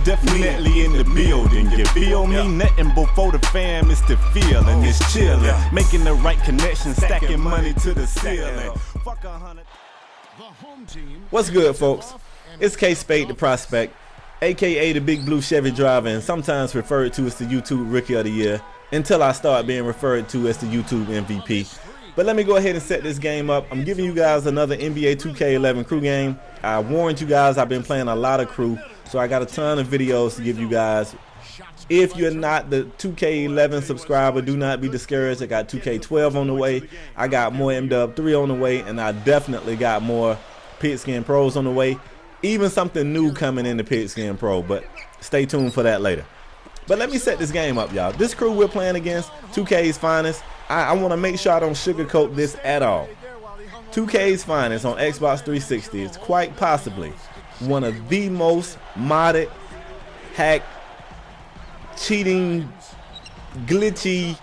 definitely in the building. You feel me? Nothing before the fam is the feeling. It's chillin', making the right connections, stacking money to the ceiling. Fuck 100. What's good, folks? It's K.Spade the Prospect, aka the Big Blue Chevy Driver, and sometimes referred to as the YouTube Rookie of the Year, until I start being referred to as the YouTube MVP. But let me go ahead and set this game up. I'm giving you guys another NBA 2K11 crew game. I warned you guys I've been playing a lot of crew, so I got a ton of videos to give you guys. If you're not the 2K11 subscriber, do not be discouraged. I got 2K12 on the way. I got more MW3 on the way, and I definitely got more Pigskin Pros on the way. Even something new coming in the Pigskin Pro, but stay tuned for that later. But let me set this game up, y'all. This crew we're playing against, 2K's finest. I want to make sure I don't sugarcoat this at all. 2K's finest on Xbox 360 is quite possibly one of the most modded, hacked, cheating, glitchy,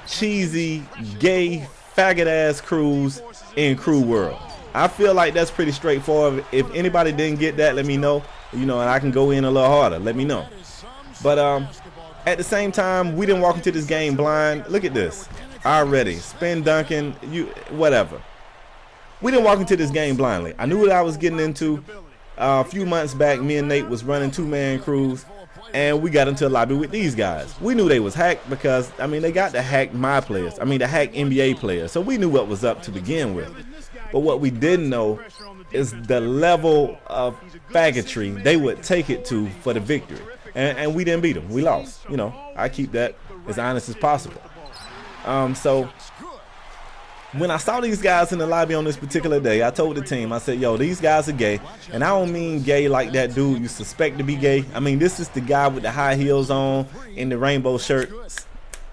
cheesy, gay, faggot-ass crews in crew world. I feel like that's pretty straightforward. If anybody didn't get that, let me know. You know, and I can go in a little harder. Let me know. But at the same time, we didn't walk into this game blind. Look at this. Already spin dunking, whatever. We didn't walk into this game blindly. I knew what I was getting into. A few months back, me and Nate was running two-man crews, and we got into a lobby with these guys. We knew they was hacked because, I mean, they got to hack my players. I mean, to hack NBA players. So we knew what was up to begin with. But what we didn't know is the level of faggotry they would take it to for the victory. And we didn't beat them. We lost. You know, I keep that as honest as possible. So when I saw these guys in the lobby on this particular day, I told the team, I said, yo, these guys are gay. And I don't mean gay like that dude you suspect to be gay. I mean, this is the guy with the high heels on in the rainbow shirt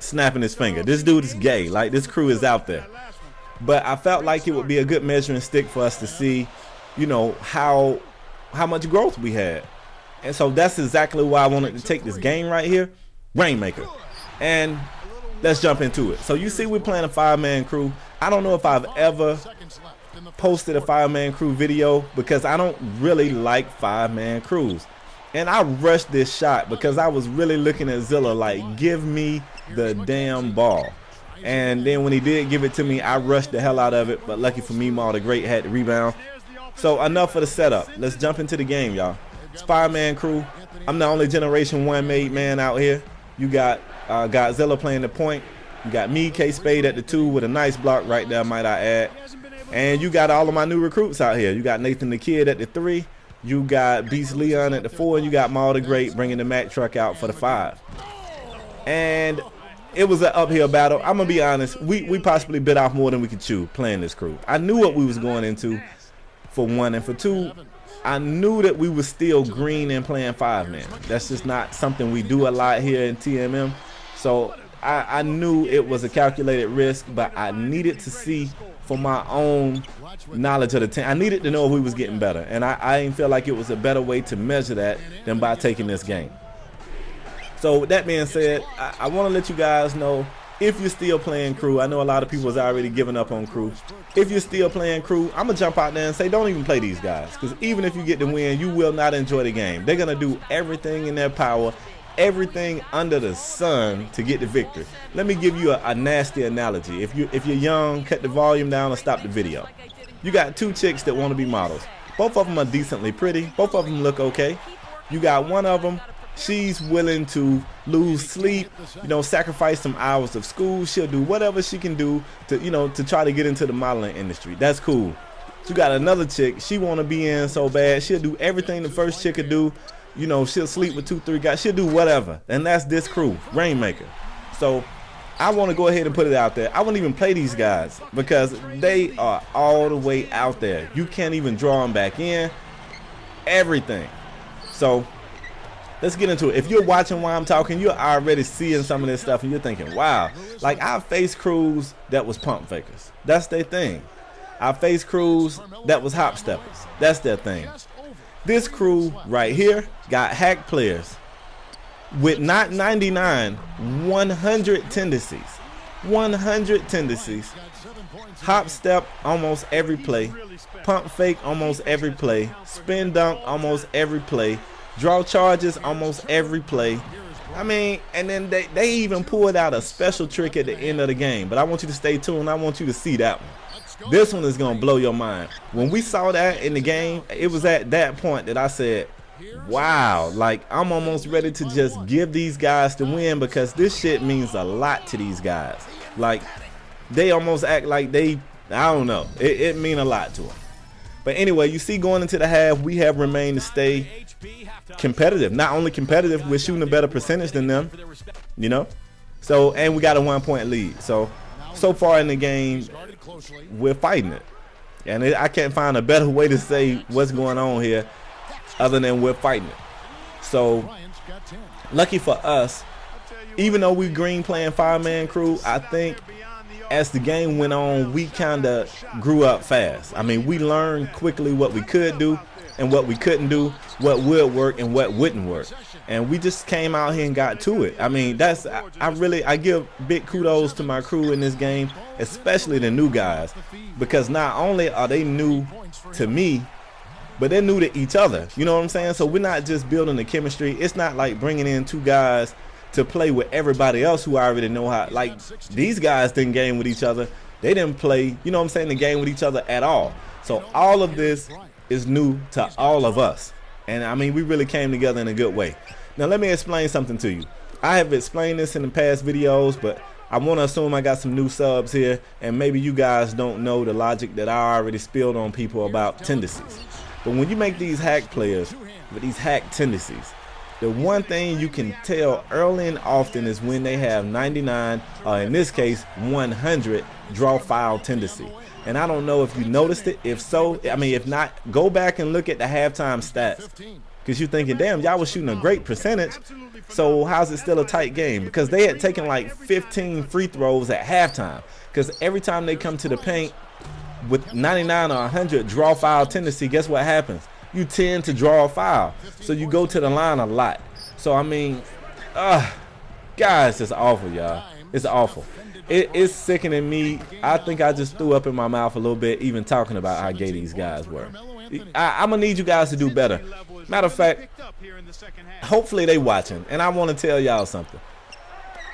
snapping his finger. This dude is gay. Like, this crew is out there. But I felt like it would be a good measuring stick for us to see, you know, how much growth we had. And so that's exactly why I wanted to take this game right here, Rainmaker. And let's jump into it. So you see we're playing a five-man crew. I don't know if I've ever posted a five-man crew video because I don't really like five-man crews. And I rushed this shot because I was really looking at Zilla like, give me the damn ball. And then when he did give it to me, I rushed the hell out of it. But lucky for me, Maul the Great had the rebound. So enough for the setup. Let's jump into the game, y'all. It's five-man crew. I'm the only Generation 1 made man out here. You got Godzilla playing the point. You got me, K.Spade at the 2 with a nice block right there, might I add. And you got all of my new recruits out here. You got Nathan the Kid at the 3. You got Beast Leon at the 4. And you got Maul the Great bringing the Mack truck out for the 5. And it was an uphill battle. I'm going to be honest. We possibly bit off more than we could chew playing this crew. I knew what we was going into, for one. And for two, I knew that we were still green and playing five-man. That's just not something we do a lot here in TMM. So I knew it was a calculated risk, but I needed to see for my own knowledge of the team. I needed to know if we was getting better. And I didn't feel like it was a better way to measure that than by taking this game. So with that being said, I want to let you guys know, if you're still playing crew, I know a lot of people has already given up on crew. If you're still playing crew, I'm going to jump out there and say don't even play these guys. Because even if you get the win, you will not enjoy the game. They're going to do everything in their power, everything under the sun to get the victory. Let me give you a nasty analogy. If you're young, cut the volume down or stop the video. You got two chicks that want to be models. Both of them are decently pretty. Both of them look okay. You got one of them. She's willing to lose sleep, you know, sacrifice some hours of school. She'll do whatever she can do to, you know, to try to get into the modeling industry. That's cool. You got another chick. She want to be in so bad. She'll do everything the first chick could do. You know, she'll sleep with 2-3 guys. She'll do whatever. And that's this crew, Rainmaker. So I want to go ahead and put it out there. I wouldn't even play these guys because they are all the way out there. You can't even draw them back in. Everything. So let's get into it. If you're watching while I'm talking, you're already seeing some of this stuff and you're thinking, wow, like I faced crews that was pump fakers. That's their thing. I faced crews that was hop steppers. That's their thing. This crew right here got hacked players with not 99, 100 tendencies. 100 tendencies. Hop step almost every play. Pump fake almost every play. Spin dunk almost every play. draw charges almost every play. I mean, and then they even pulled out a special trick at the end of the game. But I want you to stay tuned. I want you to see that one. This one is going to blow your mind. When we saw that in the game, it was at that point that I said, wow, like I'm almost ready to just give these guys the win, because this shit means a lot to these guys. Like, they almost act like they, I don't know, it mean a lot to them. But anyway, you see, going into the half, we have remained to stay competitive. Not only competitive, we're shooting a better percentage than them, you know. So, and we got a 1-point lead. So far in the game, we're fighting it. And I can't find a better way to say what's going on here other than we're fighting it. So, lucky for us, even though we green playing 5-man crew, I think as the game went on, we kind of grew up fast. I mean, we learned quickly what we could do and what we couldn't do, what would work and what wouldn't work. And we just came out here and got to it. I mean, I give big kudos to my crew in this game, especially the new guys, because not only are they new to me, but they're new to each other. You know what I'm saying? So we're not just building the chemistry. It's not like bringing in 2 guys to play with everybody else who already know how. Like, these guys didn't game with each other. They didn't play, you know what I'm saying, the game with each other at all. So all of this is new to all of us. And I mean, we really came together in a good way. Now let me explain something to you. I have explained this in the past videos, but I want to assume I got some new subs here, and maybe you guys don't know the logic that I already spilled on people about tendencies. But when you make these hack players with these hack tendencies, the one thing you can tell early and often is when they have 99, or in this case 100 draw foul tendency. And I don't know if you noticed it. If so, I mean, if not, go back and look at the halftime stats, because you're thinking, damn, y'all was shooting a great percentage, so how's it still a tight game? Because they had taken like 15 free throws at halftime, because every time they come to the paint with 99 or 100 draw foul tendency, guess what happens? You tend to draw a foul, so you go to the line a lot. So I mean, guys, it's awful, y'all. It's awful. It's sickening me. I think I just threw up in my mouth a little bit even talking about how gay these guys were. I'm gonna need you guys to do better. Matter of fact, hopefully they watching, and I want to tell y'all something.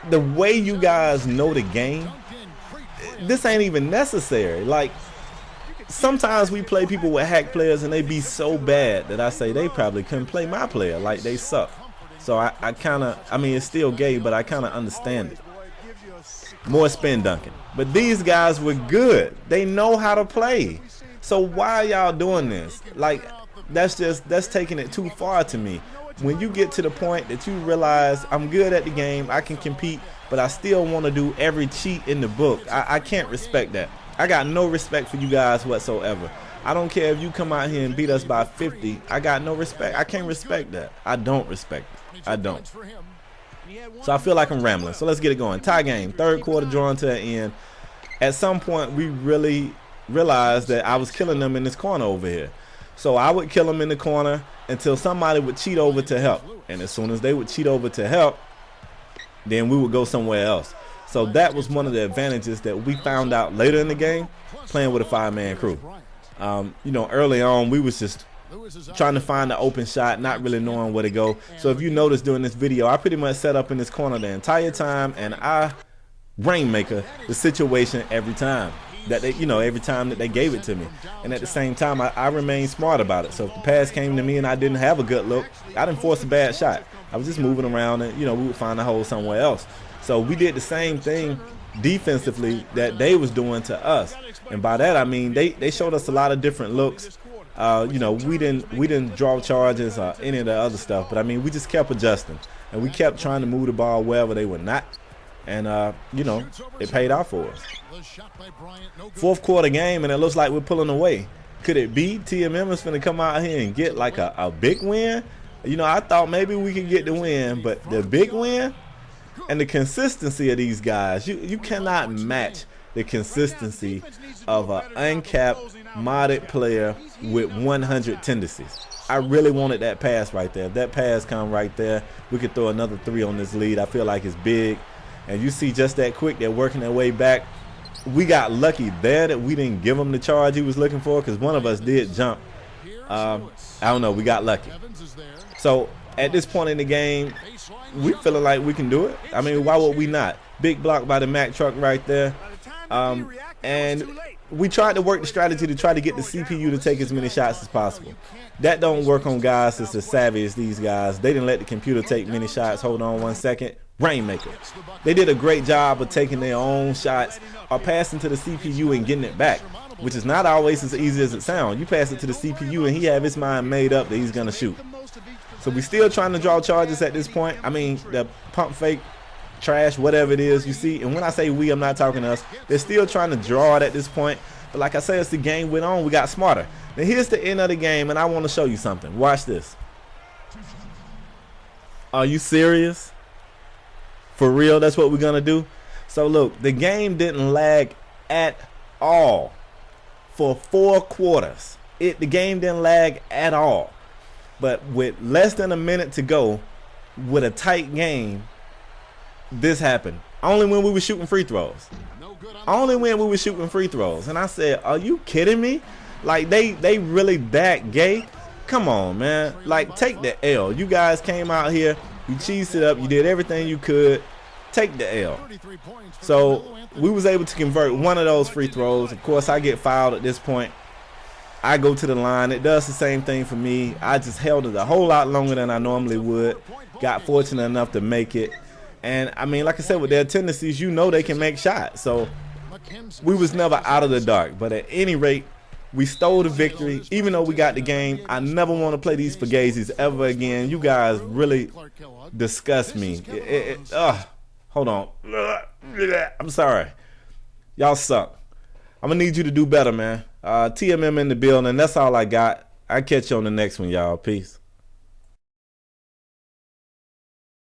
The way you guys know the game, this ain't even necessary. Like, sometimes we play people with hack players and they be so bad that I say they probably couldn't play my player, like they suck. So I kind of, I mean, it's still gay, but I kind of understand it. More spin dunking. But these guys were good. They know how to play. So why y'all doing this? Like, that's taking it too far to me. When you get to the point that you realize I'm good at the game, I can compete, but I still want to do every cheat in the book, I can't respect that. I got no respect for you guys whatsoever. I don't care if you come out here and beat us by 50. I got no respect. I can't respect that. I don't respect it. I don't. So I feel like I'm rambling. So let's get it going. Tie game. Third quarter drawing to an end. At some point, we really realized that I was killing them in this corner over here. So I would kill them in the corner until somebody would cheat over to help. And as soon as they would cheat over to help, then we would go somewhere else. So that was one of the advantages that we found out later in the game, playing with a 5-man crew. You know, early on, we was just trying to find the open shot, not really knowing where to go. So if you notice during this video, I pretty much set up in this corner the entire time, and I rainmaker the situation every time that they, you know, every time that they gave it to me. And at the same time, I remained smart about it. So if the pass came to me and I didn't have a good look, I didn't force a bad shot. I was just moving around, and, you know, we would find a hole somewhere else. So we did the same thing defensively that they was doing to us. And by that I mean they showed us a lot of different looks. You know, we didn't draw charges or any of the other stuff, but I mean, we just kept adjusting, and we kept trying to move the ball wherever they were not. And you know, it paid off for us. Fourth quarter game, and it looks like we're pulling away. Could it be TMM is finna come out here and get like a big win? You know, I thought maybe we could get the win, but the big win and the consistency of these guys, you cannot match the consistency of an uncapped modded player with 100 tendencies. I really wanted that pass right there. If that pass come right there, we could throw another 3 on this lead. I feel like it's big. And you see just that quick, they're working their way back. We got lucky there that we didn't give him the charge he was looking for, because one of us did jump I don't know. We got lucky. So at this point in the game, we feeling like we can do it. I mean, why would we not? Big block by the Mack truck right there. And we tried to work the strategy to try to get the CPU to take as many shots as possible. That don't work on guys that's as savvy as these guys. They didn't let the computer take many shots. Hold on 1 second. Rainmaker. They did a great job of taking their own shots or passing to the CPU and getting it back, which is not always as easy as it sounds. You pass it to the CPU and he have his mind made up that he's going to shoot. So we still trying to draw charges at this point. I mean, the pump fake, trash, whatever it is, you see. And when I say we, I'm not talking to us. They're still trying to draw it at this point. But like I said, as the game went on, we got smarter. Now here's the end of the game, and I want to show you something. Watch this. Are you serious? For real, that's what we're going to do? So look, the game didn't lag at all for 4 quarters. The game didn't lag at all. But with less than a minute to go, with a tight game, this happened. Only when we were shooting free throws. Only when we were shooting free throws. And I said, are you kidding me? Like, they really that gay? Come on, man. Like, take the L. You guys came out here. You cheesed it up. You did everything you could. Take the L. So we was able to convert one of those free throws. Of course, I get fouled at this point. I go to the line. It does the same thing for me. I just held it a whole lot longer than I normally would. Got fortunate enough to make it. And, I mean, like I said, with their tendencies, you know they can make shots. So we was never out of the dark. But at any rate, we stole the victory. Even though we got the game, I never want to play these Fugazis ever again. You guys really disgust me. Hold on. I'm sorry. Y'all suck. I'm going to need you to do better, man. TMM in the building. That's all I got. I'll catch you on the next one, y'all. Peace.